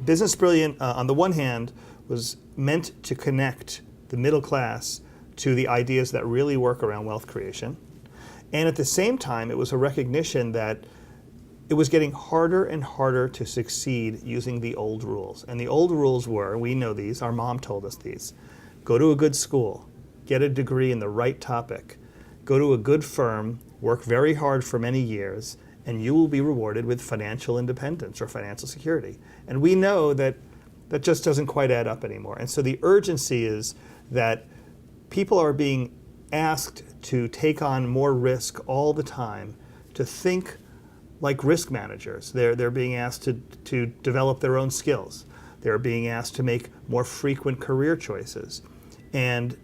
Business Brilliant, on the one hand, was meant to connect the middle class to the ideas that really work around wealth creation. And at the same time, it was a recognition that it was getting harder and harder to succeed using the old rules. And the old rules were, we know these, our mom told us these: go to a good school, get a degree in the right topic, go to a good firm, work very hard for many years, and you will be rewarded with financial independence or financial security. And we know that that just doesn't quite add up anymore. And so the urgency is that people are being asked to take on more risk all the time, to think like risk managers. They're being asked to develop their own skills. They're being asked to make more frequent career choices. And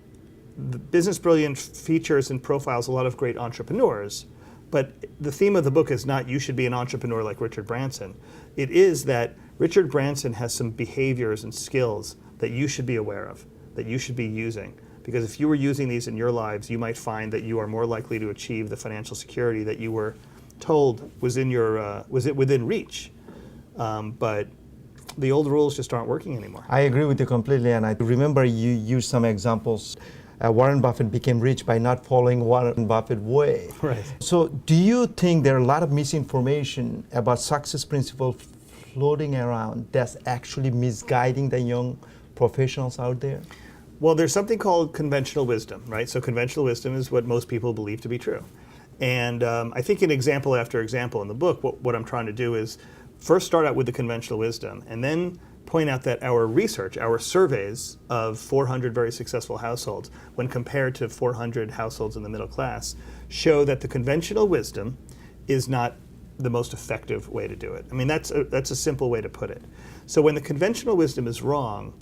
the Business Brilliant features and profiles a lot of great entrepreneurs, but the theme of the book is not you should be an entrepreneur like Richard Branson. It is that Richard Branson has some behaviors and skills that you should be aware of, that you should be using. Because if you were using these in your lives, you might find that you are more likely to achieve the financial security that you were told was within reach. But the old rules just aren't working anymore. I agree with you completely, and I remember you used some examples. Warren Buffett became rich by not following Warren Buffett way. Right. So do you think there are a lot of misinformation about success principles floating around that's actually misguiding the young professionals out there? Well, there's something called conventional wisdom, right? So conventional wisdom is what most people believe to be true. And I think in example after example in the book, what I'm trying to do is first start out with the conventional wisdom and then point out that our research, our surveys of 400 very successful households, when compared to 400 households in the middle class, show that the conventional wisdom is not the most effective way to do it. I mean, that's a simple way to put it. So when the conventional wisdom is wrong,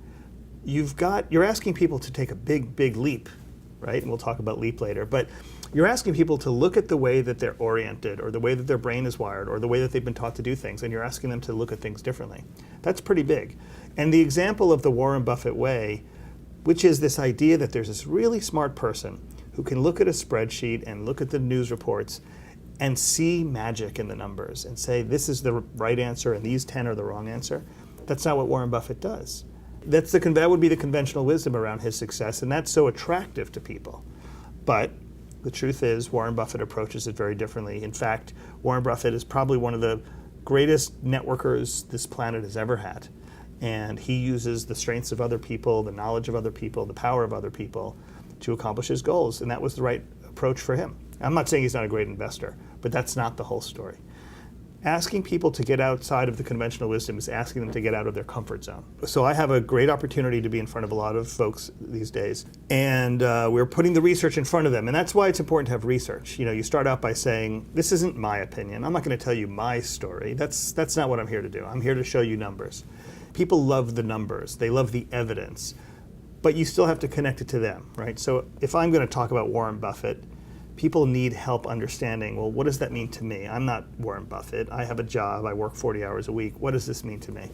you're asking people to take a big leap, right? And we'll talk about leap later. But you're asking people to look at the way that they're oriented or the way that their brain is wired or the way that they've been taught to do things, and you're asking them to look at things differently. That's pretty big. And the example of the Warren Buffett way, which is this idea that there's this really smart person who can look at a spreadsheet and look at the news reports and see magic in the numbers and say, this is the right answer and these 10 are the wrong answer. That's not what Warren Buffett does. That would be the conventional wisdom around his success, and that's so attractive to people. But the truth is, Warren Buffett approaches it very differently. In fact, Warren Buffett is probably one of the greatest networkers this planet has ever had. And he uses the strengths of other people, the knowledge of other people, the power of other people to accomplish his goals. And that was the right approach for him. I'm not saying he's not a great investor, but that's not the whole story. Asking people to get outside of the conventional wisdom is asking them to get out of their comfort zone. So I have a great opportunity to be in front of a lot of folks these days, and we're putting the research in front of them, and that's why it's important to have research. You know, you start out by saying, this isn't my opinion. I'm not going to tell you my story. That's not what I'm here to do. I'm here to show you numbers. People love the numbers. They love the evidence, but you still have to connect it to them, right? So if I'm going to talk about Warren Buffett, people need help understanding, well, what does that mean to me? I'm not Warren Buffett. I have a job. I work 40 hours a week. What does this mean to me?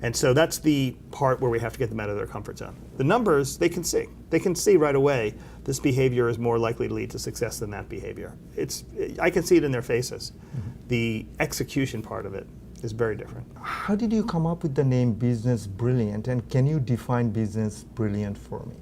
And so that's the part where we have to get them out of their comfort zone. The numbers, they can see. They can see right away this behavior is more likely to lead to success than that behavior. I can see it in their faces. Mm-hmm. The execution part of it is very different. How did you come up with the name Business Brilliant? And can you define Business Brilliant for me?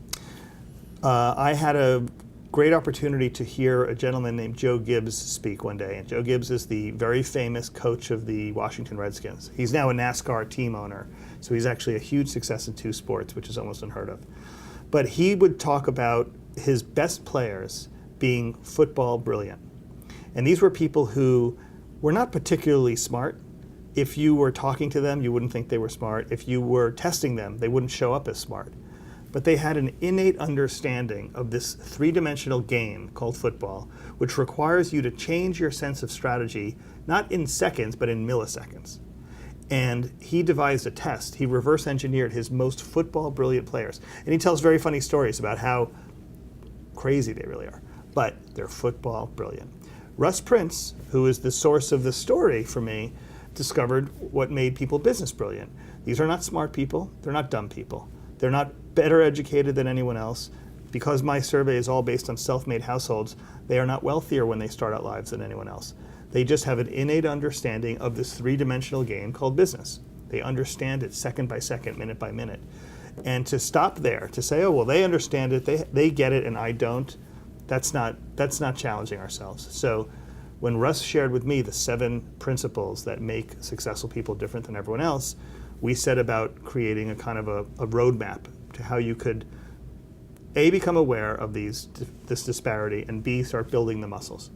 I had a great opportunity to hear a gentleman named Joe Gibbs speak one day. And Joe Gibbs is the very famous coach of the Washington Redskins. He's now a NASCAR team owner, so he's actually a huge success in two sports, which is almost unheard of. But he would talk about his best players being football brilliant. And these were people who were not particularly smart. If you were talking to them, you wouldn't think they were smart. If you were testing them, they wouldn't show up as smart. But they had an innate understanding of this three-dimensional game called football, which requires you to change your sense of strategy, not in seconds, but in milliseconds. And he devised a test. He reverse engineered his most football brilliant players. And he tells very funny stories about how crazy they really are. But they're football brilliant. Russ Prince, who is the source of the story for me, discovered what made people business brilliant. These are not smart people. They're not dumb people. They're not better educated than anyone else. Because my survey is all based on self-made households, they are not wealthier when they start out lives than anyone else. They just have an innate understanding of this three-dimensional game called business. They understand it second by second, minute by minute. And to stop there, to say, oh, well, they understand it, they get it, and I don't, that's not challenging ourselves. So when Russ shared with me the 7 principles that make successful people different than everyone else, we set about creating a kind of a roadmap to how you could A, become aware of this disparity, and B, start building the muscles.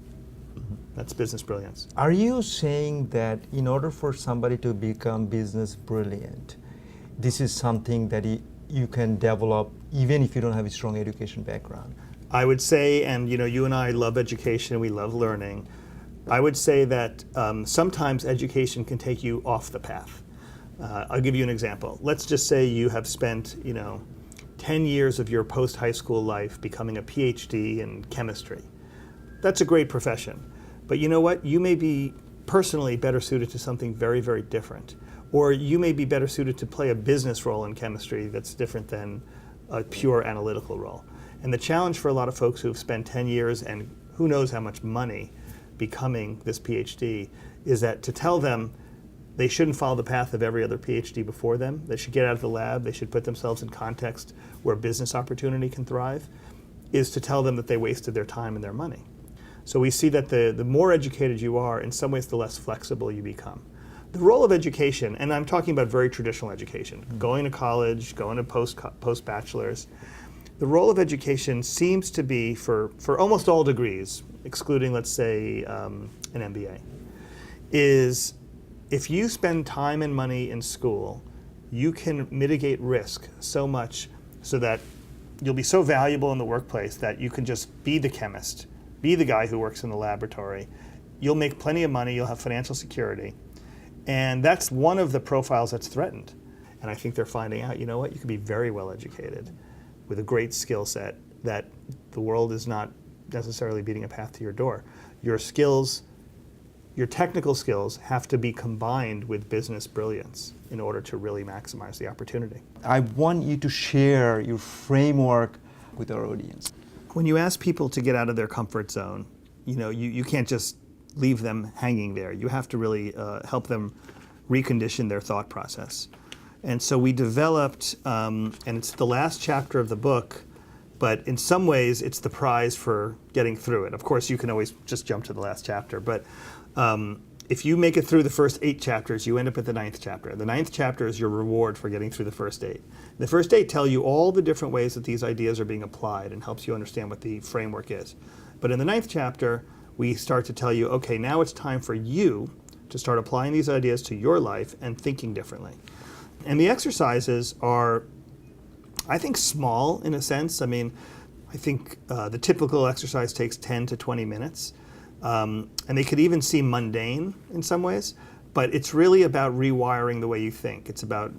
That's business brilliance. Are you saying that in order for somebody to become business brilliant, this is something that you can develop even if you don't have a strong education background? I would say, and you and I love education, we love learning. I would say that sometimes education can take you off the path. I'll give you an example. Let's just say you have spent 10 years of your post-high school life becoming a PhD in chemistry. That's a great profession. But you know what? You may be personally better suited to something very, very different. Or you may be better suited to play a business role in chemistry that's different than a pure analytical role. And the challenge for a lot of folks who have spent 10 years and who knows how much money becoming this PhD is that to tell them they shouldn't follow the path of every other PhD before them. They should get out of the lab. They should put themselves in context where business opportunity can thrive, is to tell them that they wasted their time and their money. So we see that the more educated you are, in some ways, the less flexible you become. The role of education, and I'm talking about very traditional education, going to college, going to post-bachelor's, the role of education seems to be, for almost all degrees, excluding, let's say, an MBA, is if you spend time and money in school, you can mitigate risk so much so that you'll be so valuable in the workplace that you can just be the chemist, be the guy who works in the laboratory. You'll make plenty of money, you'll have financial security. And that's one of the profiles that's threatened. And I think they're finding out, you know what, you can be very well educated with a great skill set that the world is not necessarily beating a path to your door. Your skills, your technical skills have to be combined with business brilliance in order to really maximize the opportunity. I want you to share your framework with our audience. When you ask people to get out of their comfort zone, you can't just leave them hanging there. You have to really help them recondition their thought process. And so we developed, and it's the last chapter of the book, but in some ways it's the prize for getting through it. Of course, you can always just jump to the last chapter, but if you make it through the first 8 chapters, you end up at the 9th chapter. The 9th chapter is your reward for getting through the first 8. The first 8 tell you all the different ways that these ideas are being applied and helps you understand what the framework is. But in the 9th chapter, we start to tell you, okay, now it's time for you to start applying these ideas to your life and thinking differently. And the exercises are, I think, small in a sense. I mean, I think the typical exercise takes 10 to 20 minutes. And they could even seem mundane in some ways, but it's really about rewiring the way you think. It's about,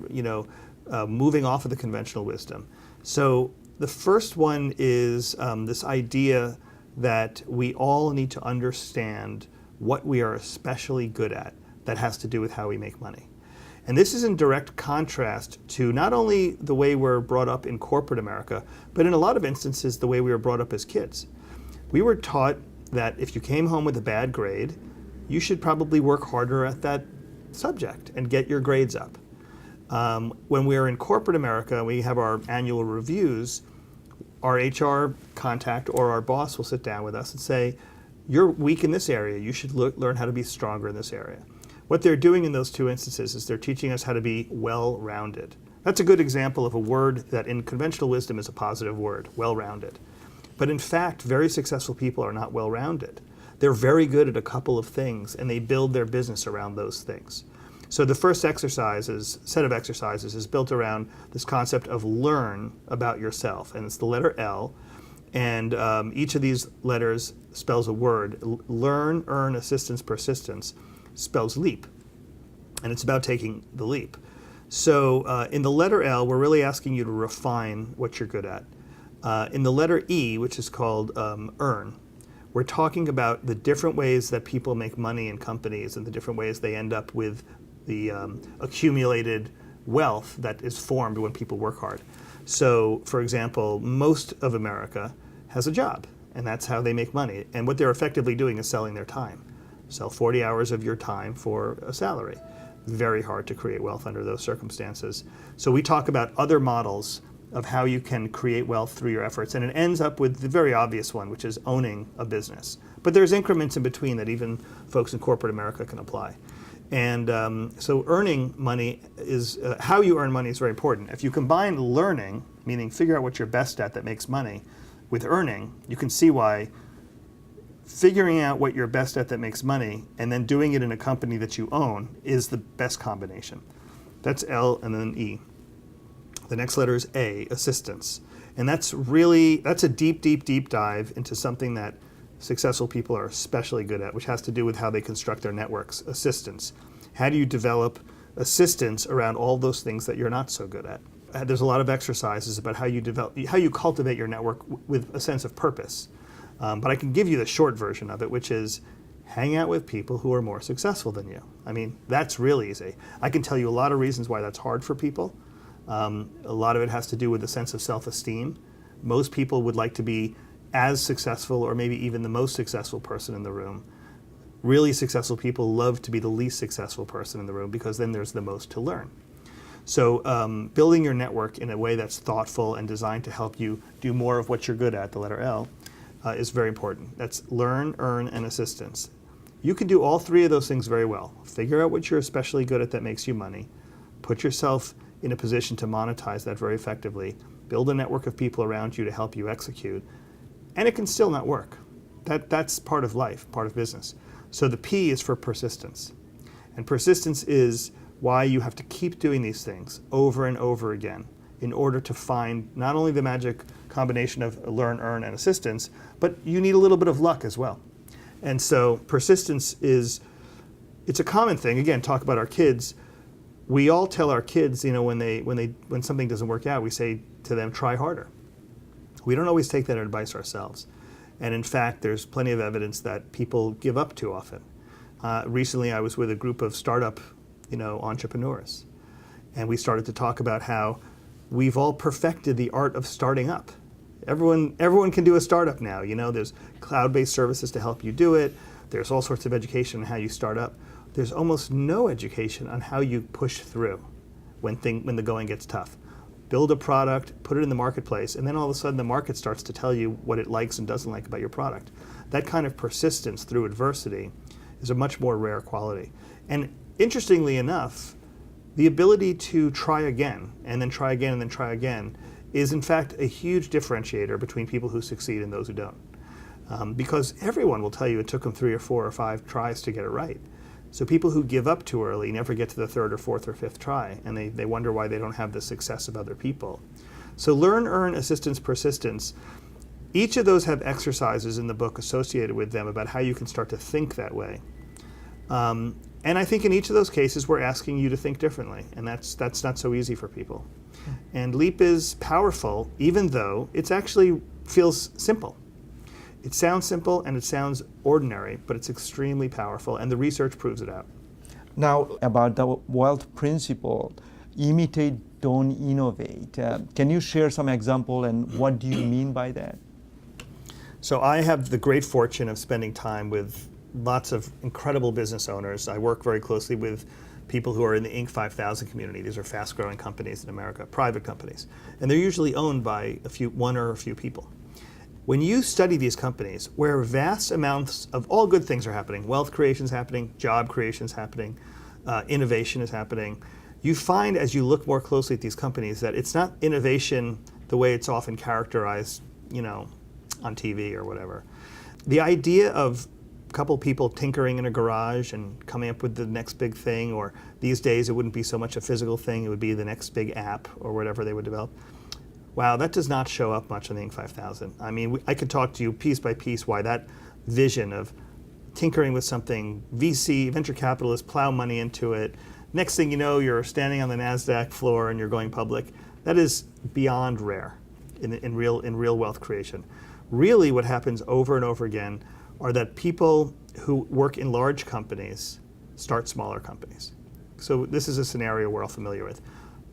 moving off of the conventional wisdom. So the first one is this idea that we all need to understand what we are especially good at that has to do with how we make money. And this is in direct contrast to not only the way we're brought up in corporate America, but in a lot of instances, the way we were brought up as kids. We were taught that if you came home with a bad grade, you should probably work harder at that subject and get your grades up. When we're in corporate America, we have our annual reviews, our HR contact or our boss will sit down with us and say, you're weak in this area, you should learn how to be stronger in this area. What they're doing in those 2 instances is they're teaching us how to be well-rounded. That's a good example of a word that in conventional wisdom is a positive word, well-rounded. But in fact, very successful people are not well-rounded. They're very good at a couple of things, and they build their business around those things. So the first set of exercises is built around this concept of learn about yourself, and it's the letter L, and each of these letters spells a word. Learn, earn, assistance, persistence spells leap, and it's about taking the leap. So in the letter L, we're really asking you to refine what you're good at. In the letter E, which is called earn, we're talking about the different ways that people make money in companies and the different ways they end up with the accumulated wealth that is formed when people work hard. So, for example, most of America has a job, and that's how they make money. And what they're effectively doing is selling their time. Sell 40 hours of your time for a salary. very hard to create wealth under those circumstances. So we talk about other models of how you can create wealth through your efforts, and it ends up with the very obvious one, which is owning a business. But there's increments in between that even folks in corporate America can apply. And so earning money is, how you earn money is very important. If you combine learning, meaning figure out what you're best at that makes money, with earning, you can see why figuring out what you're best at that makes money and then doing it in a company that you own is the best combination. That's L and then E. The next letter is A, assistance. And that's a deep dive into something that successful people are especially good at, which has to do with how they construct their networks. Assistance. How do you develop assistance around all those things that you're not so good at? There's a lot of exercises about how you cultivate your network with a sense of purpose. But I can give you the short version of it, which is hang out with people who are more successful than you. I mean, that's really easy. I can tell you a lot of reasons why that's hard for people. A lot of it has to do with a sense of self-esteem. Most people would like to be as successful or maybe even the most successful person in the room. Really successful people love to be the least successful person in the room because then there's the most to learn. So building your network in a way that's thoughtful and designed to help you do more of what you're good at, the letter L, is very important. That's learn, earn, and assistance. You can do all three of those things very well. Figure out what you're especially good at that makes you money. Put yourself in a position to monetize that very effectively. Build a network of people around you to help you execute. And it can still not work. That's part of life, part of business. So the P is for persistence. And persistence is why you have to keep doing these things over and over again in order to find not only the magic combination of learn, earn, and assistance, but you need a little bit of luck as well. And so persistence it's a common thing. Again, talk about our kids. We all tell our kids, when something doesn't work out, we say to them, try harder. We don't always take that advice ourselves. And in fact, there's plenty of evidence that people give up too often. Recently, I was with a group of startup, entrepreneurs. And we started to talk about how we've all perfected the art of starting up. Everyone can do a startup now. There's cloud-based services to help you do it. There's all sorts of education on how you start up. There's almost no education on how you push through when the going gets tough. Build a product, put it in the marketplace, and then all of a sudden the market starts to tell you what it likes and doesn't like about your product. That kind of persistence through adversity is a much more rare quality. And interestingly enough, the ability to try again, and then try again, and then try again, is in fact a huge differentiator between people who succeed and those who don't. Because everyone will tell you it took them 3 or 4 or 5 tries to get it right. So people who give up too early never get to the 3rd or 4th or 5th try, and they wonder why they don't have the success of other people. So learn, earn, assistance, persistence. Each of those have exercises in the book associated with them about how you can start to think that way. And I think in each of those cases, we're asking you to think differently, and that's not so easy for people. And LEAP is powerful, even though it actually feels simple. It sounds simple and it sounds ordinary, but it's extremely powerful, and the research proves it out. Now, about the wealth principle, imitate, don't innovate. Can you share some example, and what do you mean by that? So I have the great fortune of spending time with lots of incredible business owners. I work very closely with people who are in the Inc. 5000 community. These are fast-growing companies in America, private companies. And they're usually owned by one or a few people. When you study these companies, where vast amounts of all good things are happening, wealth creation is happening, job creation is happening, innovation is happening, you find as you look more closely at these companies that it's not innovation the way it's often characterized, on TV or whatever. The idea of a couple people tinkering in a garage and coming up with the next big thing, or these days it wouldn't be so much a physical thing, it would be the next big app or whatever they would develop. Wow, that does not show up much on the Inc. 5000. I mean, I could talk to you piece by piece why that vision of tinkering with something, VC, venture capitalists plow money into it, next thing you know, you're standing on the NASDAQ floor and you're going public. That is beyond rare in real wealth creation. Really what happens over and over again are that people who work in large companies start smaller companies. So this is a scenario we're all familiar with.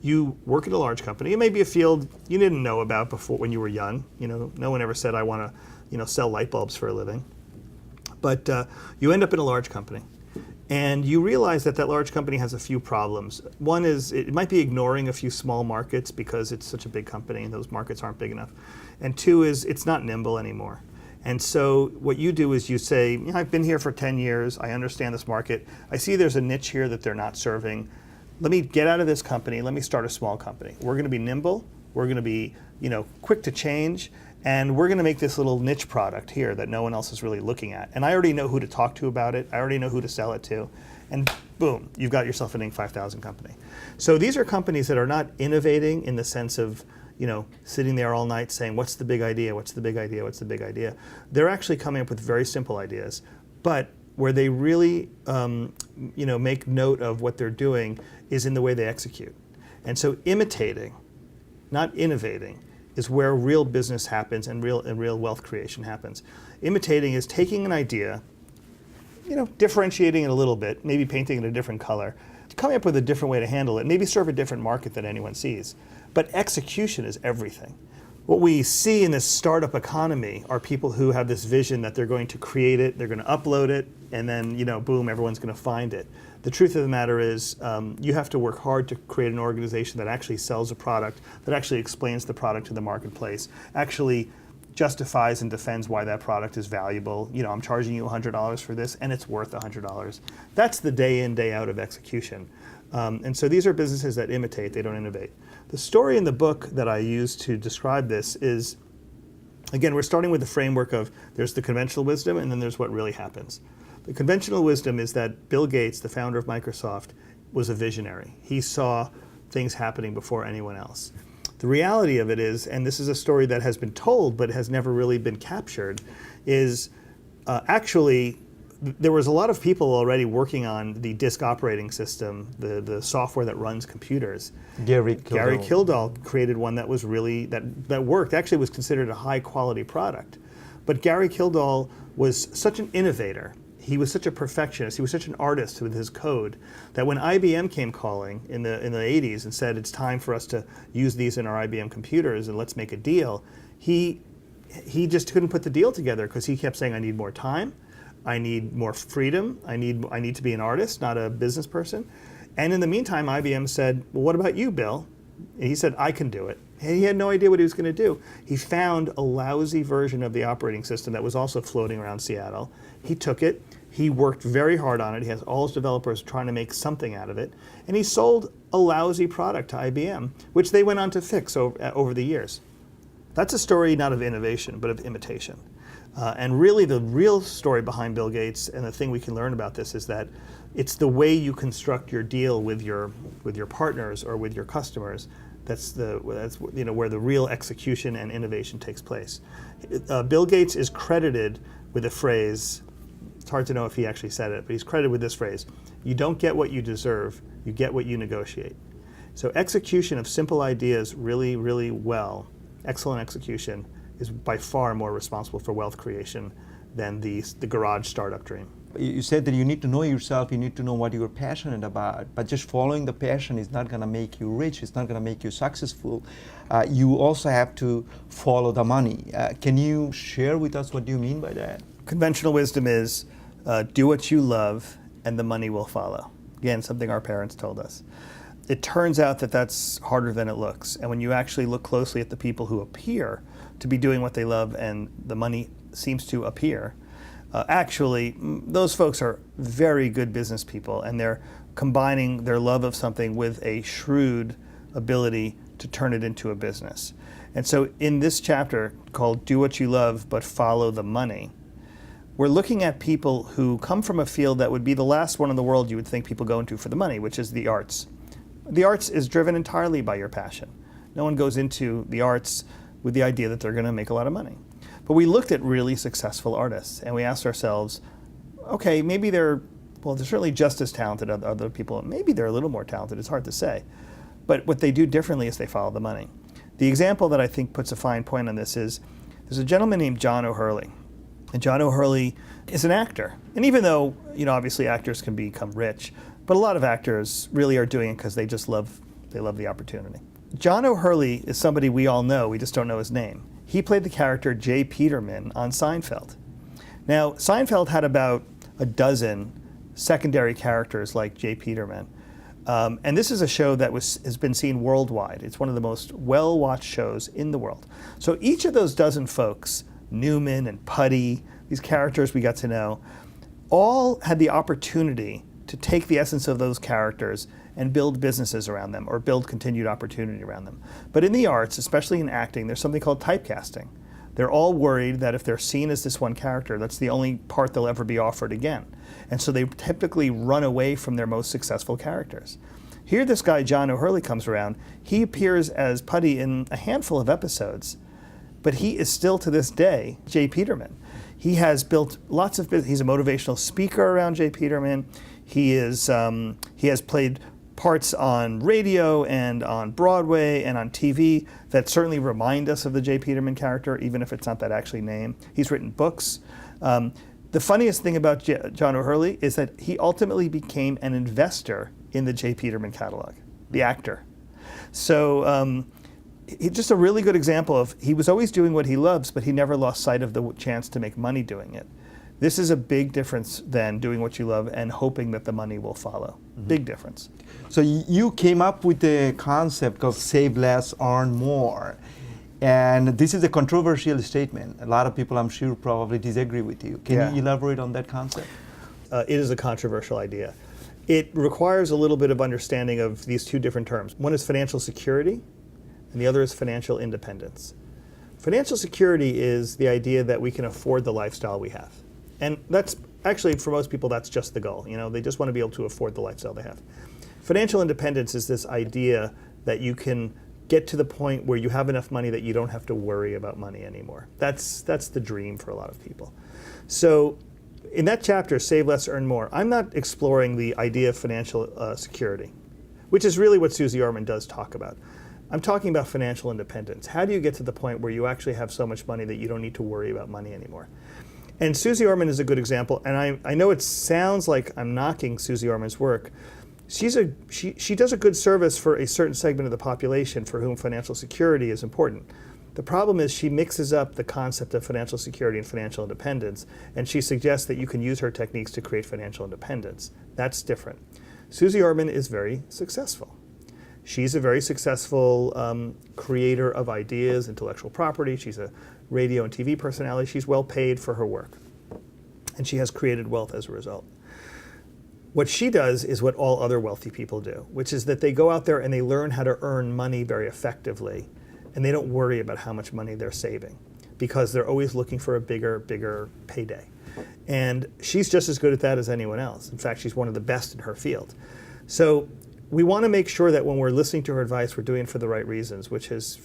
You work at a large company. It may be a field you didn't know about before when you were young. No one ever said, I want to, sell light bulbs for a living. But you end up in a large company. And you realize that that large company has a few problems. One is it might be ignoring a few small markets because it's such a big company and those markets aren't big enough. And two is it's not nimble anymore. And so what you do is you say, I've been here for 10 years, I understand this market, I see there's a niche here that they're not serving. Let me get out of this company, let me start a small company. We're going to be nimble, we're going to be quick to change, and we're going to make this little niche product here that no one else is really looking at. And I already know who to talk to about it, I already know who to sell it to, and boom, you've got yourself an Inc. 5000 company. So these are companies that are not innovating in the sense of sitting there all night saying, what's the big idea, what's the big idea, what's the big idea? They're actually coming up with very simple ideas, but where they really make note of what they're doing is in the way they execute. And so imitating, not innovating, is where real business happens and real wealth creation happens. Imitating is taking an idea, differentiating it a little bit, maybe painting it a different color, coming up with a different way to handle it, maybe serve a different market than anyone sees. But execution is everything. What we see in this startup economy are people who have this vision that they're going to create it, they're going to upload it, and then, boom, everyone's going to find it. The truth of the matter is you have to work hard to create an organization that actually sells a product, that actually explains the product to the marketplace, actually justifies and defends why that product is valuable. I'm charging you $100 for this, and it's worth $100. That's the day in, day out of execution. And so these are businesses that imitate, they don't innovate. The story in the book that I use to describe this is, again, we're starting with the framework of there's the conventional wisdom and then there's what really happens. The conventional wisdom is that Bill Gates, the founder of Microsoft, was a visionary. He saw things happening before anyone else. The reality of it is, and this is a story that has been told but has never really been captured, is actually there was a lot of people already working on the disk operating system, the software that runs computers. Gary Kildall created one that was really, that worked, actually was considered a high quality product. But Gary Kildall was such an innovator, he was such a perfectionist, he was such an artist with his code, that when IBM came calling in the 80s and said it's time for us to use these in our IBM computers and let's make a deal, he just couldn't put the deal together because he kept saying, I need more time, I need more freedom, I need to be an artist, not a business person. And in the meantime, IBM said, well, what about you, Bill? And he said, I can do it. And he had no idea what he was going to do. He found a lousy version of the operating system that was also floating around Seattle. He took it, he worked very hard on it, he has all his developers trying to make something out of it, and he sold a lousy product to IBM, which they went on to fix over the years. That's a story not of innovation, but of imitation. And really the real story behind Bill Gates, and the thing we can learn about this, is that it's the way you construct your deal with your partners or with your customers that's where the real execution and innovation takes place. Bill Gates is credited with a phrase, it's hard to know if he actually said it, but he's credited with this phrase: you don't get what you deserve, you get what you negotiate. So execution of simple ideas really, really well, excellent execution, is by far more responsible for wealth creation than the garage startup dream. You said that you need to know yourself, you need to know what you're passionate about, but just following the passion is not going to make you rich, it's not going to make you successful. You also have to follow the money. Can you share with us what you mean by that? Conventional wisdom is do what you love and the money will follow. Again, something our parents told us. It turns out that that's harder than it looks. And when you actually look closely at the people who appear to be doing what they love and the money seems to appear, actually, those folks are very good business people, and they're combining their love of something with a shrewd ability to turn it into a business. And so in this chapter called Do What You Love But Follow the Money, we're looking at people who come from a field that would be the last one in the world you would think people go into for the money, which is the arts. The arts is driven entirely by your passion. No one goes into the arts with the idea that they're going to make a lot of money. But we looked at really successful artists and we asked ourselves, okay, maybe they're certainly just as talented as other people. Maybe they're a little more talented, it's hard to say. But what they do differently is they follow the money. The example that I think puts a fine point on this is, there's a gentleman named John O'Hurley. And John O'Hurley is an actor. And even though, obviously actors can become rich, but a lot of actors really are doing it because they love the opportunity. John O'Hurley is somebody we all know, we just don't know his name. He played the character Jay Peterman on Seinfeld. Now, Seinfeld had about a dozen secondary characters like J. Peterman. And this is a show that has been seen worldwide. It's one of the most well-watched shows in the world. So each of those dozen folks, Newman and Putty, these characters we got to know, all had the opportunity to take the essence of those characters and build businesses around them or build continued opportunity around them. But in the arts, especially in acting, there's something called typecasting. They're all worried that if they're seen as this one character, that's the only part they'll ever be offered again. And so they typically run away from their most successful characters. Here this guy, John O'Hurley, comes around. He appears as Putty in a handful of episodes, but he is still to this day J. Peterman. He has built lots of business. He's a motivational speaker around J. Peterman. He has played parts on radio and on Broadway and on TV that certainly remind us of the J. Peterman character, even if it's not that actually name. He's written books. The funniest thing about John O'Hurley is that he ultimately became an investor in the J. Peterman catalog, the actor. So he's just a really good example of, he was always doing what he loves, but he never lost sight of the chance to make money doing it. This is a big difference than doing what you love and hoping that the money will follow. Mm-hmm. Big difference. So you came up with the concept of save less, earn more. And this is a controversial statement. A lot of people, I'm sure, probably disagree with you. Can you elaborate on that concept? It is a controversial idea. It requires a little bit of understanding of these two different terms. One is financial security, and the other is financial independence. Financial security is the idea that we can afford the lifestyle we have. And that's actually, for most people, that's just the goal. You know, they just want to be able to afford the lifestyle they have. Financial independence is this idea that you can get to the point where you have enough money that you don't have to worry about money anymore. That's the dream for a lot of people. So in that chapter, Save Less, Earn More, I'm not exploring the idea of financial security, which is really what Susie Orman does talk about. I'm talking about financial independence. How do you get to the point where you actually have so much money that you don't need to worry about money anymore? And Susie Orman is a good example, and I know it sounds like I'm knocking Susie Orman's work. She does a good service for a certain segment of the population for whom financial security is important. The problem is she mixes up the concept of financial security and financial independence, and she suggests that you can use her techniques to create financial independence. That's different. Susie Orman is very successful. She's a very successful creator of ideas, intellectual property. She's a radio and TV personality. She's well paid for her work, and she has created wealth as a result. What she does is what all other wealthy people do, which is that they go out there and they learn how to earn money very effectively, and they don't worry about how much money they're saving because they're always looking for a bigger payday. And she's just as good at that as anyone else. In fact, she's one of the best in her field. So we want to make sure that when we're listening to her advice, we're doing it for the right reasons, which is,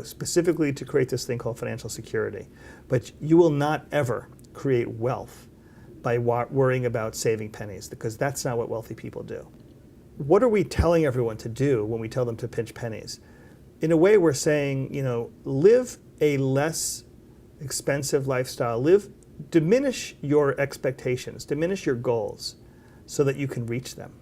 specifically to create this thing called financial security. But you will not ever create wealth by worrying about saving pennies, because that's not what wealthy people do. What are we telling everyone to do when we tell them to pinch pennies? In a way, we're saying, live a less expensive lifestyle. Diminish your expectations, diminish your goals so that you can reach them.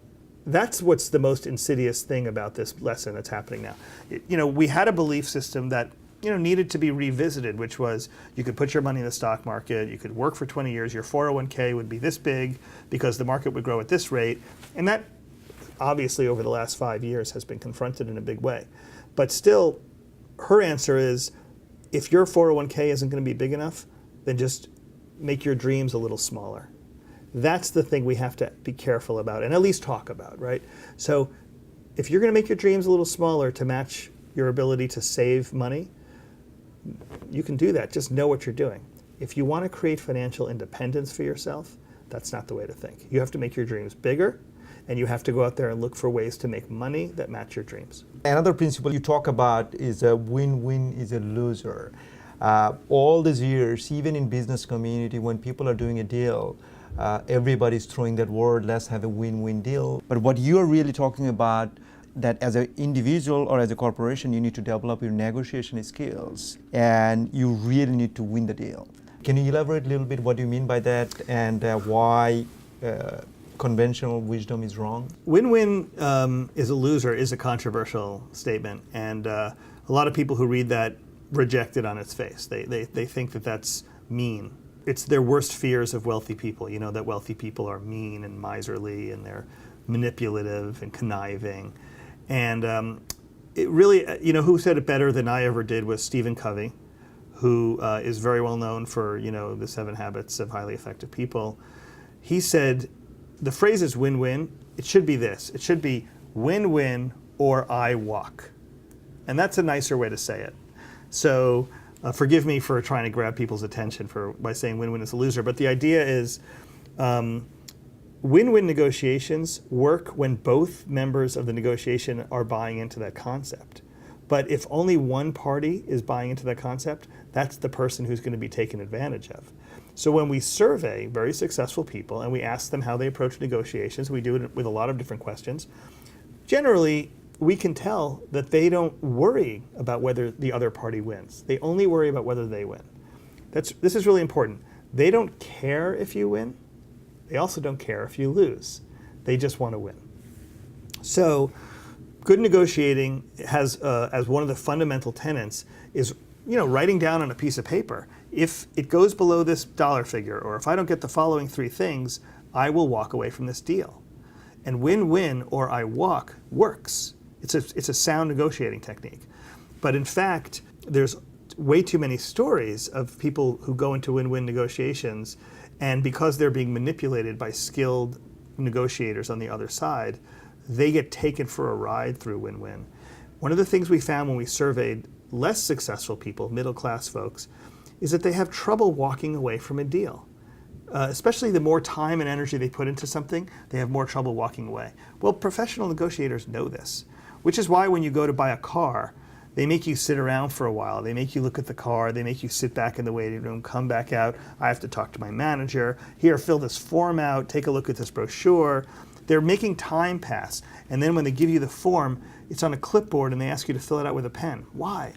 That's what's the most insidious thing about this lesson that's happening now. We had a belief system that needed to be revisited, which was you could put your money in the stock market, you could work for 20 years, your 401k would be this big because the market would grow at this rate. And that obviously over the last 5 years has been confronted in a big way. But still, her answer is, if your 401k isn't going to be big enough, then just make your dreams a little smaller. That's the thing we have to be careful about and at least talk about, right? So if you're going to make your dreams a little smaller to match your ability to save money, you can do that. Just know what you're doing. If you want to create financial independence for yourself, that's not the way to think. You have to make your dreams bigger, and you have to go out there and look for ways to make money that match your dreams. Another principle you talk about is a win-win is a loser. All these years, even in business community, when people are doing a deal, everybody's throwing that word, let's have a win-win deal. But what you're really talking about, that as an individual or as a corporation, you need to develop your negotiation skills, and you really need to win the deal. Can you elaborate a little bit what you mean by that, and why conventional wisdom is wrong? Win-win is a loser is a controversial statement, and a lot of people who read that reject it on its face. They think that that's mean. it's their worst fears of wealthy people. That wealthy people are mean and miserly and they're manipulative and conniving. And it really, who said it better than I ever did was Stephen Covey, who is very well known for, the 7 Habits of Highly Effective People. He said, the phrase is win-win. It should be this. It should be win-win or I walk. And that's a nicer way to say it. So forgive me for trying to grab people's attention by saying win-win is a loser. But the idea is win-win negotiations work when both members of the negotiation are buying into that concept. But if only one party is buying into that concept, that's the person who's going to be taken advantage of. So when we survey very successful people and we ask them how they approach negotiations, we do it with a lot of different questions. Generally, we can tell that they don't worry about whether the other party wins. They only worry about whether they win. This is really important. They don't care if you win. They also don't care if you lose. They just want to win. So good negotiating has, as one of the fundamental tenets, is writing down on a piece of paper, if it goes below this dollar figure, or if I don't get the following 3 things, I will walk away from this deal. And win-win or I walk works. It's a sound negotiating technique. But in fact, there's way too many stories of people who go into win-win negotiations, and because they're being manipulated by skilled negotiators on the other side, they get taken for a ride through win-win. One of the things we found when we surveyed less successful people, middle-class folks, is that they have trouble walking away from a deal. Especially the more time and energy they put into something, they have more trouble walking away. Well, professional negotiators know this, which is why when you go to buy a car, they make you sit around for a while. They make you look at the car. They make you sit back in the waiting room, come back out. I have to talk to my manager. Here, fill this form out. Take a look at this brochure. They're making time pass. And then when they give you the form, it's on a clipboard and they ask you to fill it out with a pen. Why?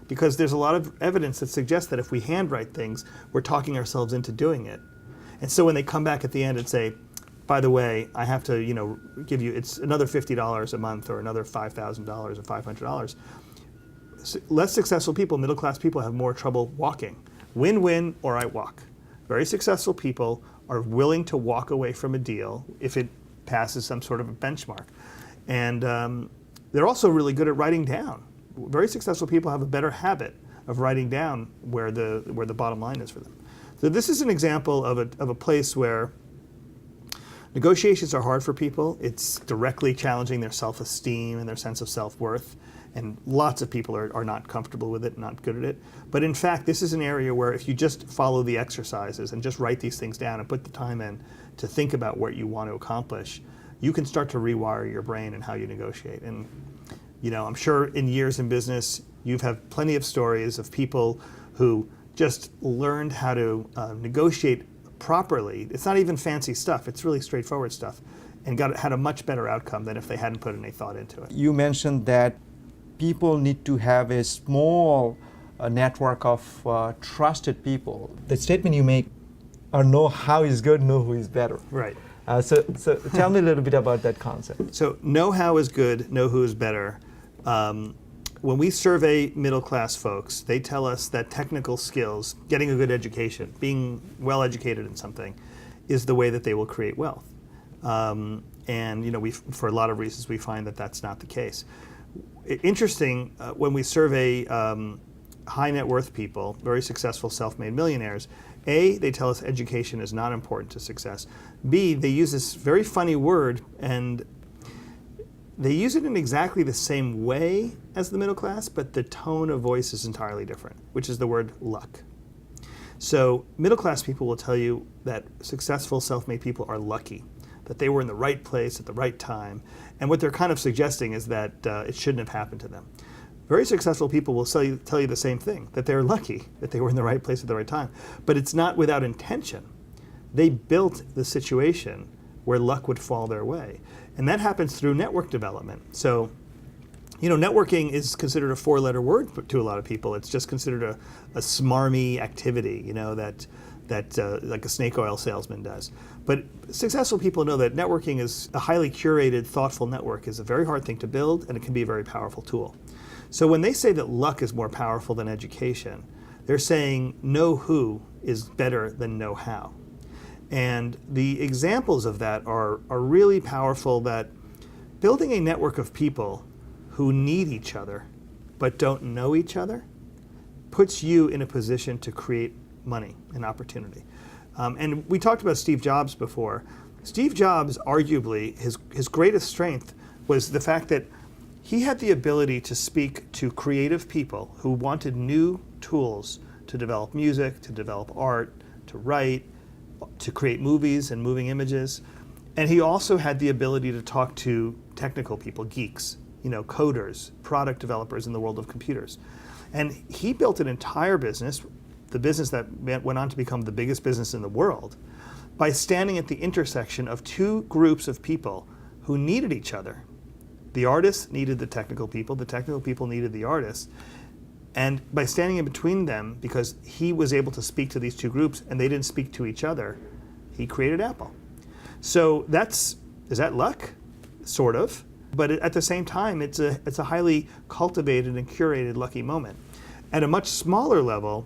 Because there's a lot of evidence that suggests that if we handwrite things, we're talking ourselves into doing it. And so when they come back at the end and say, by the way, I have to, give you, it's another $50 a month or another $5,000 or $500, less successful people, middle-class people, have more trouble walking. Win-win or I walk. Very successful people are willing to walk away from a deal if it passes some sort of a benchmark. And they're also really good at writing down. Very successful people have a better habit of writing down where the bottom line is for them. So this is an example of a place where negotiations are hard for people. It's directly challenging their self-esteem and their sense of self-worth. And lots of people are not comfortable with it, not good at it. But in fact, this is an area where if you just follow the exercises and just write these things down and put the time in to think about what you want to accomplish, you can start to rewire your brain and how you negotiate. And I'm sure in years in business, you've had plenty of stories of people who just learned how to negotiate properly. It's not even fancy stuff. It's really straightforward stuff, and had a much better outcome than if they hadn't put any thought into it. You mentioned that people need to have a small network of trusted people. The statement you make are know how is good, know who is better. Right. So tell me a little bit about that concept. So know how is good, know who is better. When we survey middle-class folks, they tell us that technical skills, getting a good education, being well-educated in something, is the way that they will create wealth. And for a lot of reasons, we find that that's not the case. Interesting, when we survey high net worth people, very successful self-made millionaires, A, they tell us education is not important to success. B, they use this very funny word, and they use it in exactly the same way as the middle class, but the tone of voice is entirely different, which is the word luck. So middle class people will tell you that successful self-made people are lucky, that they were in the right place at the right time. And what they're kind of suggesting is that it shouldn't have happened to them. Very successful people will tell you the same thing, that they're lucky, that they were in the right place at the right time. But it's not without intention. They built the situation where luck would fall their way. And that happens through network development. So, networking is considered a 4-letter word to a lot of people. It's just considered a smarmy activity, that like a snake oil salesman does. But successful people know that networking is a highly curated, thoughtful network is a very hard thing to build, and it can be a very powerful tool. So when they say that luck is more powerful than education, they're saying know who is better than know-how. And the examples of that are really powerful, that building a network of people who need each other but don't know each other puts you in a position to create money and opportunity. And we talked about Steve Jobs before. Steve Jobs, arguably, his greatest strength was the fact that he had the ability to speak to creative people who wanted new tools to develop music, to develop art, to write, to create movies and moving images. And he also had the ability to talk to technical people, geeks, coders, product developers in the world of computers. And he built an entire business, the business that went on to become the biggest business in the world, by standing at the intersection of two groups of people who needed each other. The artists needed the technical people needed the artists. And by standing in between them, because he was able to speak to these two groups and they didn't speak to each other, he created Apple. So is that luck? Sort of. But at the same time, it's a highly cultivated and curated lucky moment. At a much smaller level,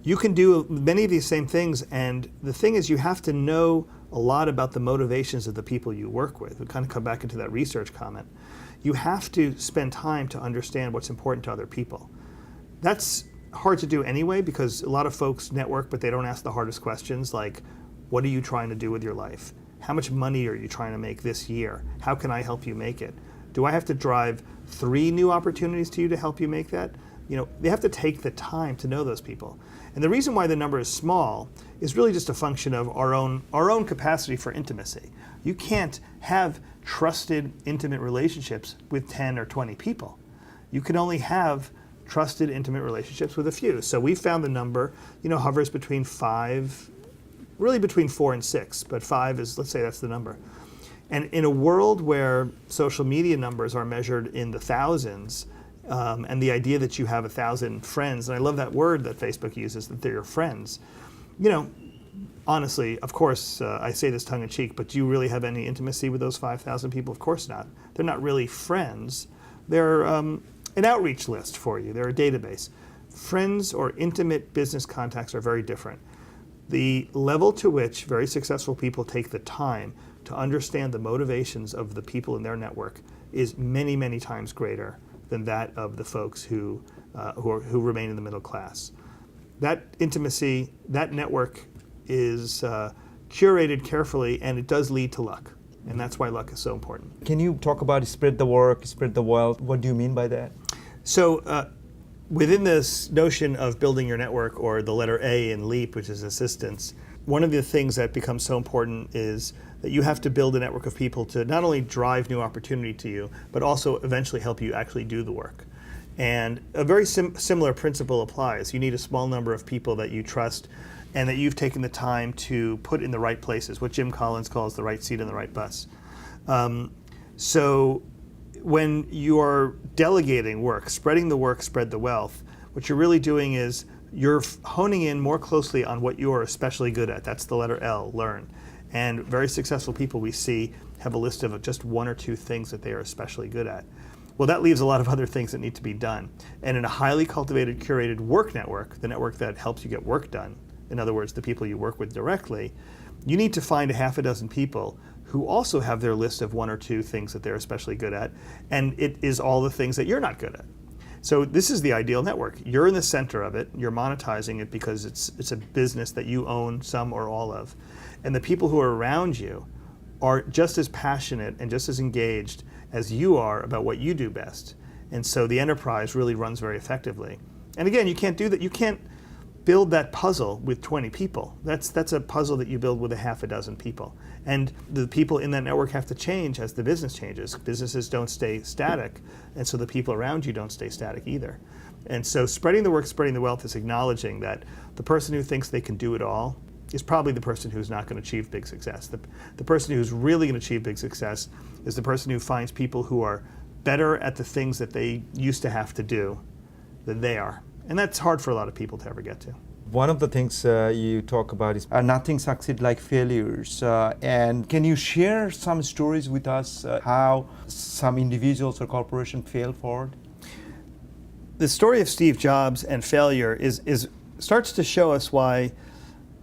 you can do many of these same things, and the thing is you have to know a lot about the motivations of the people you work with. We kind of come back into that research comment. You have to spend time to understand what's important to other people. That's hard to do anyway, because a lot of folks network, but they don't ask the hardest questions, like, what are you trying to do with your life? How much money are you trying to make this year? How can I help you make it? Do I have to drive 3 new opportunities to you to help you make that? They have to take the time to know those people. And the reason why the number is small is really just a function of our own capacity for intimacy. You can't have trusted, intimate relationships with 10 or 20 people. You can only have trusted, intimate relationships with a few. So we found the number, hovers between 5, really between 4 and 6, but 5 is, let's say that's the number. And in a world where social media numbers are measured in the thousands, and the idea that you have 1,000 friends, and I love that word that Facebook uses, that they're your friends. Honestly, of course, I say this tongue in cheek, but do you really have any intimacy with those 5,000 people? Of course not. They're not really friends. They're an outreach list for you. They're a database. Friends or intimate business contacts are very different. The level to which very successful people take the time to understand the motivations of the people in their network is many, many times greater than that of the folks who remain in the middle class. That intimacy, that network is curated carefully, and it does lead to luck. And that's why luck is so important. Can you talk about spread the work, spread the wealth? What do you mean by that? So within this notion of building your network, or the letter A in LEAP, which is assistance, one of the things that becomes so important is that you have to build a network of people to not only drive new opportunity to you, but also eventually help you actually do the work. And a very similar principle applies. You need a small number of people that you trust and that you've taken the time to put in the right places, what Jim Collins calls the right seat on the right bus. So when you are delegating work, spreading the work, spread the wealth, what you're really doing is you're honing in more closely on what you are especially good at. That's the letter L, learn. And very successful people we see have a list of just 1 or 2 things that they are especially good at. Well, that leaves a lot of other things that need to be done. And in a highly cultivated, curated work network, the network that helps you get work done, in other words, the people you work with directly, you need to find a half a dozen people who also have their list of 1 or 2 things that they're especially good at, and it is all the things that you're not good at. So this is the ideal network. You're in the center of it, you're monetizing it because it's a business that you own some or all of. And the people who are around you are just as passionate and just as engaged as you are about what you do best. And so the enterprise really runs very effectively. And again, you can't do that. You can't build that puzzle with 20 people. That's a puzzle that you build with a half a dozen people. And the people in that network have to change as the business changes. Businesses don't stay static, and so the people around you don't stay static either. And so spreading the work, spreading the wealth is acknowledging that the person who thinks they can do it all is probably the person who's not going to achieve big success. The person who's really going to achieve big success is the person who finds people who are better at the things that they used to have to do than they are. And that's hard for a lot of people to ever get to. One of the things you talk about is nothing succeeds like failures. And can you share some stories with us how some individuals or corporations fail forward? The story of Steve Jobs and failure is starts to show us why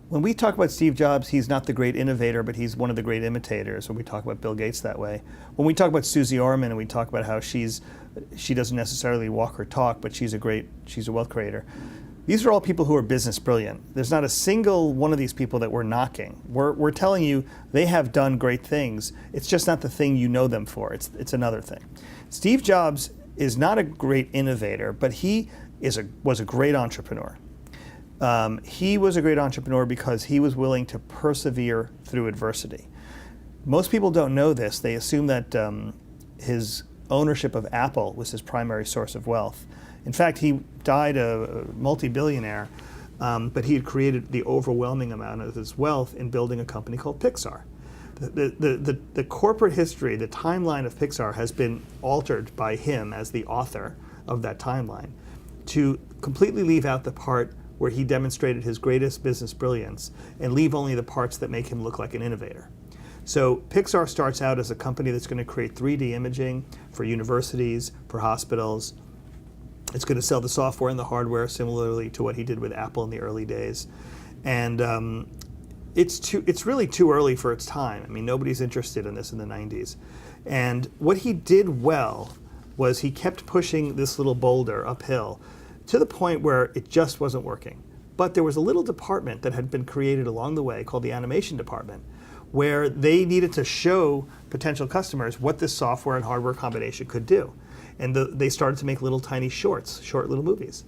when we talk about Steve Jobs, he's not the great innovator, but he's one of the great imitators. When we talk about Bill Gates that way, when we talk about Susie Orman and we talk about how she doesn't necessarily walk or talk, but she's a wealth creator. These are all people who are business brilliant. There's not a single one of these people that we're knocking. We're telling you they have done great things. It's just not the thing you know them for. It's another thing. Steve Jobs is not a great innovator, but he was a great entrepreneur. He was a great entrepreneur because he was willing to persevere through adversity. Most people don't know this. They assume that his ownership of Apple was his primary source of wealth. In fact, he died a multi-billionaire, but he had created the overwhelming amount of his wealth in building a company called Pixar. The corporate history, the timeline of Pixar has been altered by him as the author of that timeline to completely leave out the part where he demonstrated his greatest business brilliance and leave only the parts that make him look like an innovator. So Pixar starts out as a company that's going to create 3D imaging for universities, for hospitals. It's going to sell the software and the hardware similarly to what he did with Apple in the early days. And it's really too early for its time. I mean, nobody's interested in this in the 90s. And what he did well was he kept pushing this little boulder uphill to the point where it just wasn't working. But there was a little department that had been created along the way called the animation department, where they needed to show potential customers what this software and hardware combination could do. And they started to make little tiny shorts, short little movies.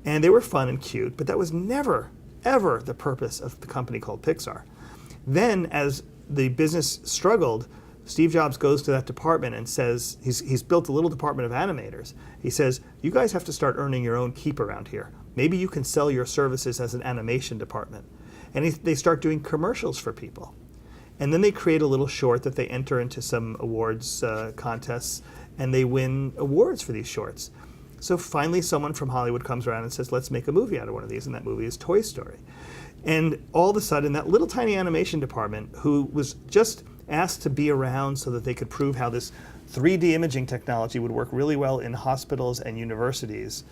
And they were fun and cute, but that was never, ever the purpose of the company called Pixar. Then, as the business struggled, Steve Jobs goes to that department and says, he's built a little department of animators. He says, you guys have to start earning your own keep around here. Maybe you can sell your services as an animation department. And they start doing commercials for people. And then they create a little short that they enter into some awards contests, and they win awards for these shorts. So finally someone from Hollywood comes around and says, let's make a movie out of one of these, and that movie is Toy Story. And all of a sudden, that little tiny animation department, who was just asked to be around so that they could prove how this 3D imaging technology would work really well in hospitals and universities,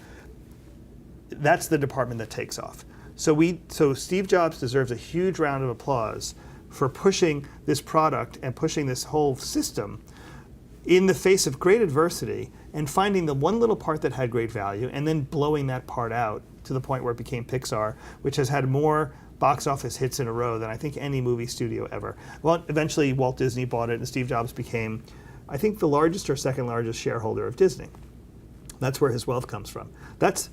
that's the department that takes off. So Steve Jobs deserves a huge round of applause for pushing this product and pushing this whole system in the face of great adversity and finding the one little part that had great value and then blowing that part out to the point where it became Pixar, which has had more box office hits in a row than I think any movie studio ever. Well, eventually Walt Disney bought it and Steve Jobs became, I think, the largest or second largest shareholder of Disney. That's where his wealth comes from. That's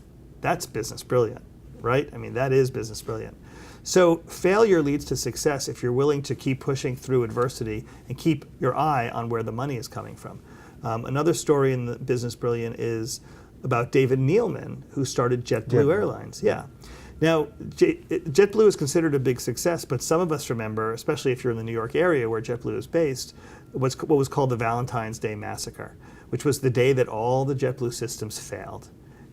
business brilliant, right? I mean, that is business brilliant. So failure leads to success if you're willing to keep pushing through adversity and keep your eye on where the money is coming from. Another story in the Business Brilliant is about David Neeleman, who started JetBlue Airlines. Yeah. Now, JetBlue is considered a big success, but some of us remember, especially if you're in the New York area where JetBlue is based, what was called the Valentine's Day Massacre, which was the day that all the JetBlue systems failed.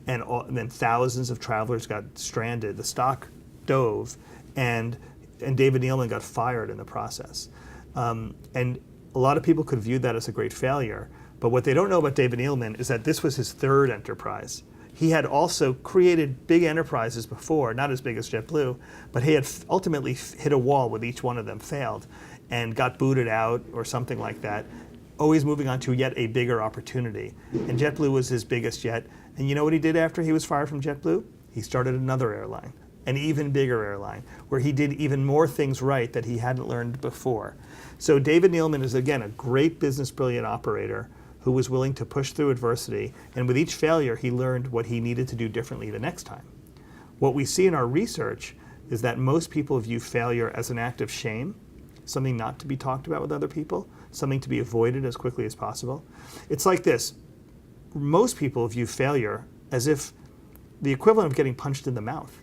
And then thousands of travelers got stranded. The stock dove, and David Neeleman got fired in the process. And a lot of people could view that as a great failure. But what they don't know about David Neeleman is that this was his third enterprise. He had also created big enterprises before, not as big as JetBlue, but he had ultimately hit a wall with each one of them, failed, and got booted out or something like that, always moving on to yet a bigger opportunity. And JetBlue was his biggest yet. And you know what he did after he was fired from JetBlue? He started another airline, an even bigger airline, where he did even more things right that he hadn't learned before. So David Neeleman is, again, a great business brilliant operator who was willing to push through adversity, and with each failure, he learned what he needed to do differently the next time. What we see in our research is that most people view failure as an act of shame, something not to be talked about with other people, something to be avoided as quickly as possible. It's like this. Most people view failure as if the equivalent of getting punched in the mouth.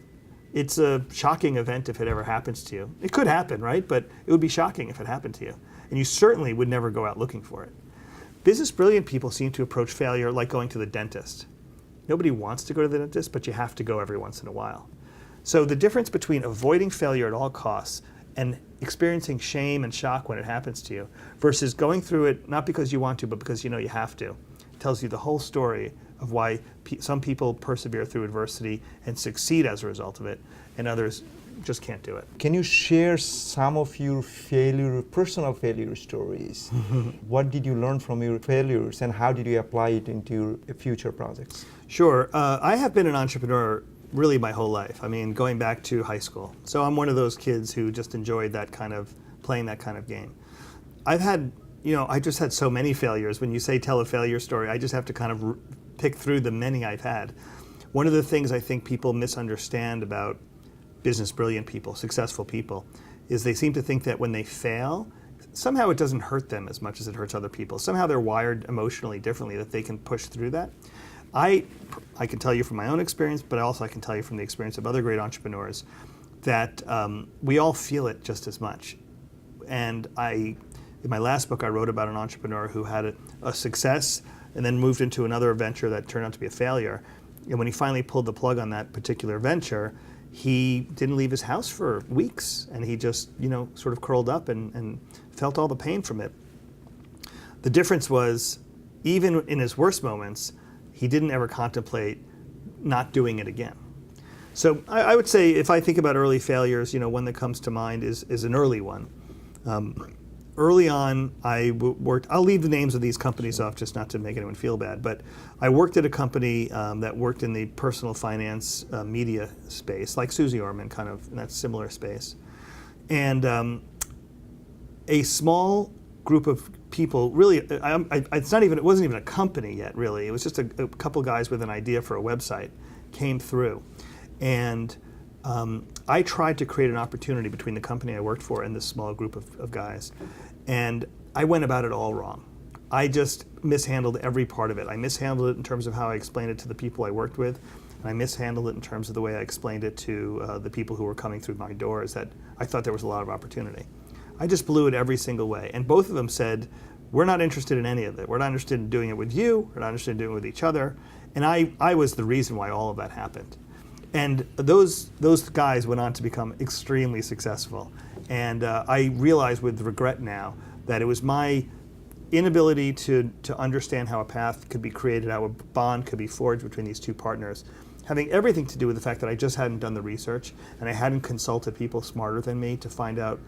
It's a shocking event if it ever happens to you. It could happen, right? But it would be shocking if it happened to you. And you certainly would never go out looking for it. Business brilliant people seem to approach failure like going to the dentist. Nobody wants to go to the dentist, but you have to go every once in a while. So the difference between avoiding failure at all costs and experiencing shame and shock when it happens to you versus going through it not because you want to, but because you know you have to, tells you the whole story of why some people persevere through adversity and succeed as a result of it, and others just can't do it. Can you share some of your personal failure stories? What did you learn from your failures, and how did you apply it into your future projects? Sure. I have been an entrepreneur really my whole life. I mean, going back to high school. So I'm one of those kids who just enjoyed playing that kind of game. I just had so many failures. When you say tell a failure story, I just have to kind of pick through the many I've had. One of the things I think people misunderstand about business brilliant people, successful people, is they seem to think that when they fail, somehow it doesn't hurt them as much as it hurts other people. Somehow they're wired emotionally differently, that they can push through that. I can tell you from my own experience, but also I can tell you from the experience of other great entrepreneurs that we all feel it just as much. And in my last book, I wrote about an entrepreneur who had a success and then moved into another venture that turned out to be a failure. And when he finally pulled the plug on that particular venture, he didn't leave his house for weeks, and he just, sort of curled up and felt all the pain from it. The difference was, even in his worst moments, he didn't ever contemplate not doing it again. So I would say, if I think about early failures, one that comes to mind is an early one. Early on, I worked, I'll leave the names of these companies off just not to make anyone feel bad, but I worked at a company that worked in the personal finance media space, like Susie Orman, kind of in that similar space. And a small group of people, really, it wasn't even a company yet, really. It was just a couple guys with an idea for a website came through. And I tried to create an opportunity between the company I worked for and this small group of guys. And I went about it all wrong. I just mishandled every part of it. I mishandled it in terms of how I explained it to the people I worked with, and I mishandled it in terms of the way I explained it to the people who were coming through my doors, that I thought there was a lot of opportunity. I just blew it every single way. And both of them said, we're not interested in any of it. We're not interested in doing it with you. We're not interested in doing it with each other. And I was the reason why all of that happened. And those guys went on to become extremely successful. And I realize with regret now that it was my inability to understand how a path could be created, how a bond could be forged between these two partners, having everything to do with the fact that I just hadn't done the research and I hadn't consulted people smarter than me to find out,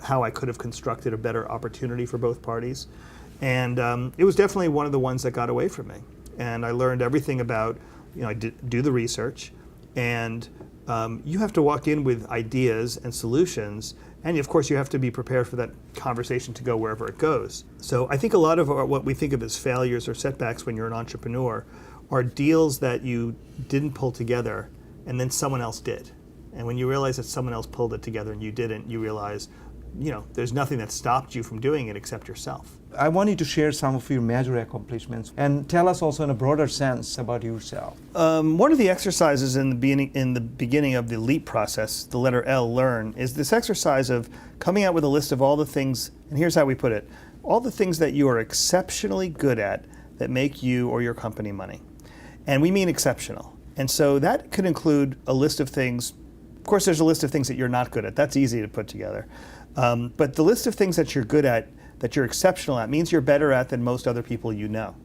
how I could have constructed a better opportunity for both parties. And it was definitely one of the ones that got away from me. And I learned everything about, I do the research, and you have to walk in with ideas and solutions, and of course you have to be prepared for that conversation to go wherever it goes. So I think a lot of what we think of as failures or setbacks when you're an entrepreneur are deals that you didn't pull together and then someone else did. And when you realize that someone else pulled it together and you didn't, you realize, there's nothing that stopped you from doing it except yourself. I want you to share some of your major accomplishments and tell us also in a broader sense about yourself. One of the exercises in the beginning of the LEAP process, the letter L, learn, is this exercise of coming out with a list of all the things, and here's how we put it, all the things that you are exceptionally good at that make you or your company money. And we mean exceptional. And so that could include a list of things. Of course, there's a list of things that you're not good at. That's easy to put together. But the list of things that you're good at, that you're exceptional at, means you're better at than most other people you know.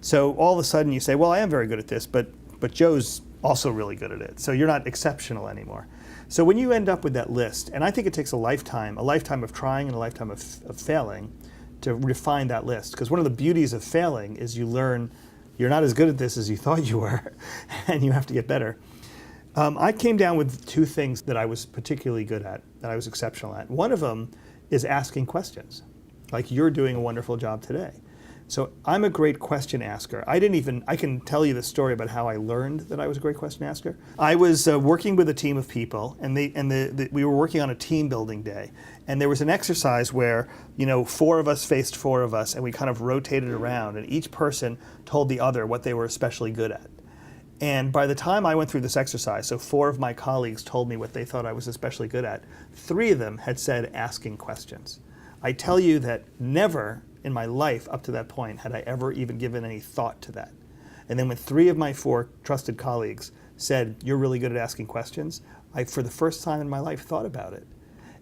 So all of a sudden you say, well, I am very good at this, but Joe's also really good at it. So you're not exceptional anymore. So when you end up with that list, and I think it takes a lifetime of trying and a lifetime of failing to refine that list. Because one of the beauties of failing is you learn you're not as good at this as you thought you were, and you have to get better. I came down with two things that I was particularly good at, that I was exceptional at. One of them is asking questions, like you're doing a wonderful job today. So I'm a great question asker. I can tell you the story about how I learned that I was a great question asker. I was working with a team of people, and we were working on a team building day. And there was an exercise where, four of us faced four of us, and we kind of rotated around, and each person told the other what they were especially good at. And by the time I went through this exercise, so four of my colleagues told me what they thought I was especially good at. Three of them had said asking questions. I tell you that never in my life up to that point had I ever even given any thought to that. And then when three of my four trusted colleagues said, you're really good at asking questions, I, for the first time in my life, thought about it.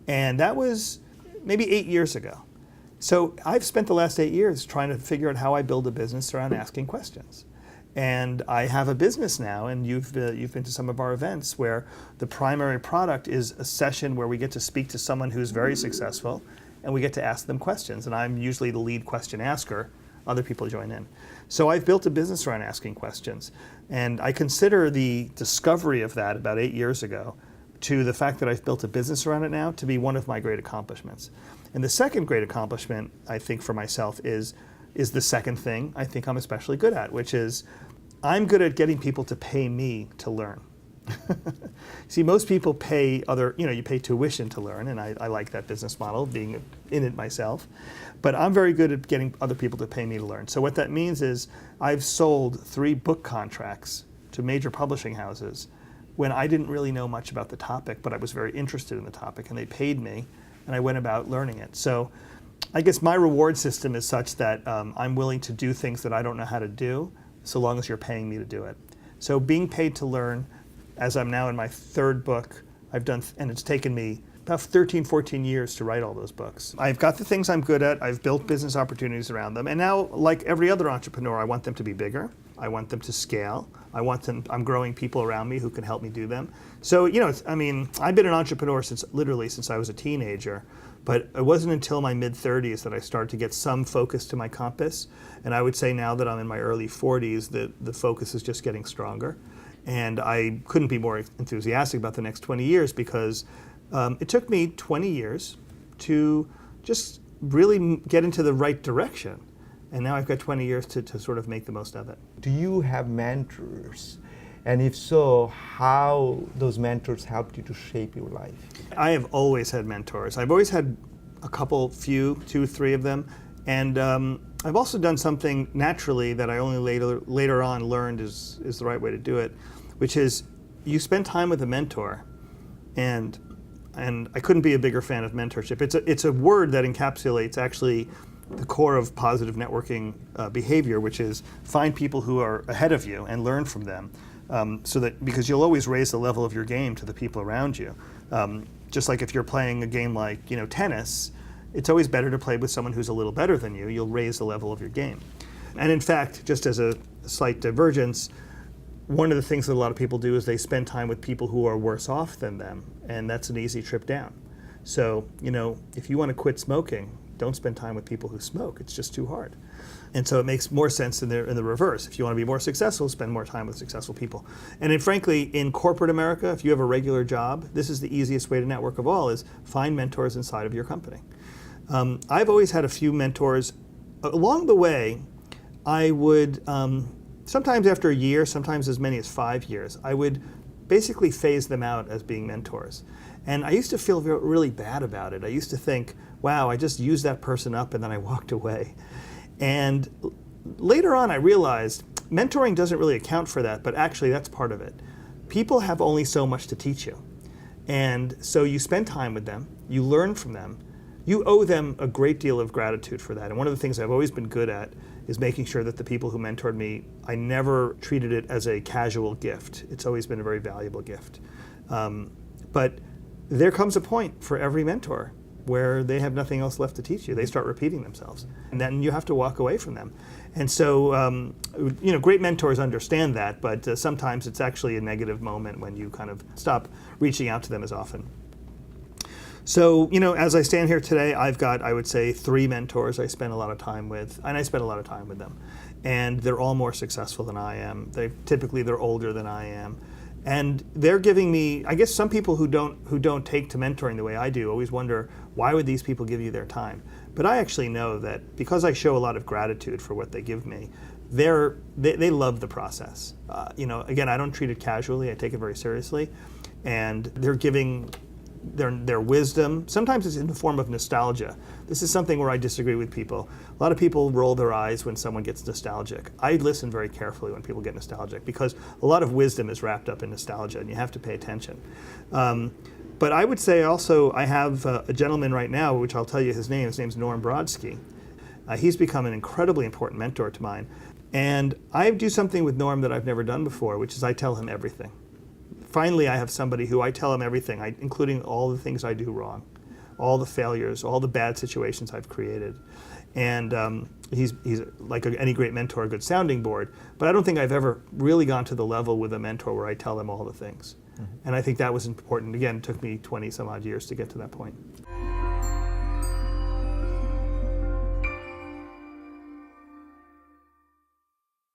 And that was maybe 8 years ago. So I've spent the last 8 years trying to figure out how I build a business around asking questions. And I have a business now, and you've been to some of our events where the primary product is a session where we get to speak to someone who's very successful, and we get to ask them questions. And I'm usually the lead question asker. Other people join in. So I've built a business around asking questions. And I consider the discovery of that about 8 years ago to the fact that I've built a business around it now to be one of my great accomplishments. And the second great accomplishment, I think, for myself is the second thing I think I'm especially good at, which is I'm good at getting people to pay me to learn. See, most people pay you pay tuition to learn, and I like that business model, being in it myself. But I'm very good at getting other people to pay me to learn. So what that means is I've sold 3 book contracts to major publishing houses when I didn't really know much about the topic, but I was very interested in the topic, and they paid me, and I went about learning it. So I guess my reward system is such that I'm willing to do things that I don't know how to do, so long as you're paying me to do it. So being paid to learn, as I'm now in my 3rd book, I've done, and it's taken me about 13, 14 years to write all those books. I've got the things I'm good at, I've built business opportunities around them, and now, like every other entrepreneur, I want them to be bigger, I want them to scale, I'm growing people around me who can help me do them. So, I've been an entrepreneur since I was a teenager, but it wasn't until my mid-30s that I started to get some focus to my compass. And I would say now that I'm in my early 40s, the focus is just getting stronger. And I couldn't be more enthusiastic about the next 20 years because it took me 20 years to just really get into the right direction. And now I've got 20 years to sort of make the most of it. Do you have mentors? And if so, how those mentors helped you to shape your life? I have always had mentors. I've always had a couple, 2, 3 of them. And I've also done something naturally that I only later on learned is the right way to do it, which is you spend time with a mentor, and I couldn't be a bigger fan of mentorship. It's a word that encapsulates actually the core of positive networking behavior, which is find people who are ahead of you and learn from them. Because you'll always raise the level of your game to the people around you. Just like if you're playing a game like tennis, it's always better to play with someone who's a little better than you. You'll raise the level of your game. And in fact, just as a slight divergence, one of the things that a lot of people do is they spend time with people who are worse off than them, and that's an easy trip down. So, if you want to quit smoking, don't spend time with people who smoke. It's just too hard. And so it makes more sense in the reverse. If you want to be more successful, spend more time with successful people. And frankly, in corporate America, if you have a regular job, this is the easiest way to network of all, is find mentors inside of your company. I've always had a few mentors. Along the way, I would, sometimes after a year, sometimes as many as 5 years, I would basically phase them out as being mentors. And I used to feel really bad about it. I used to think, wow, I just used that person up and then I walked away. And later on I realized mentoring doesn't really account for that, but actually that's part of it. People have only so much to teach you. And so you spend time with them, you learn from them, you owe them a great deal of gratitude for that. And one of the things I've always been good at is making sure that the people who mentored me, I never treated it as a casual gift. It's always been a very valuable gift. But there comes a point for every mentor where they have nothing else left to teach you. They start repeating themselves. And then you have to walk away from them. And so, great mentors understand that, but sometimes it's actually a negative moment when you kind of stop reaching out to them as often. So, as I stand here today, I've got, I would say, 3 mentors I spend a lot of time with, and I spend a lot of time with them. And they're all more successful than I am. They're older than I am. And they're giving me, I guess some people who don't take to mentoring the way I do always wonder, why would these people give you their time? But I actually know that because I show a lot of gratitude for what they give me, they love the process. Again, I don't treat it casually, I take it very seriously. And they're giving their wisdom. Sometimes it's in the form of nostalgia. This is something where I disagree with people. A lot of people roll their eyes when someone gets nostalgic. I listen very carefully when people get nostalgic because a lot of wisdom is wrapped up in nostalgia and you have to pay attention. But I would say also I have a gentleman right now, which I'll tell you his name. His name's Norm Brodsky. He's become an incredibly important mentor to mine. And I do something with Norm that I've never done before, which is I tell him everything. Finally, I have somebody who I tell him everything, including all the things I do wrong. all the failures, all the bad situations I've created. And he's like any great mentor, a good sounding board. But I don't think I've ever really gone to the level with a mentor where I tell them all the things. And I think that was important. Again, it took me 20 some odd years to get to that point.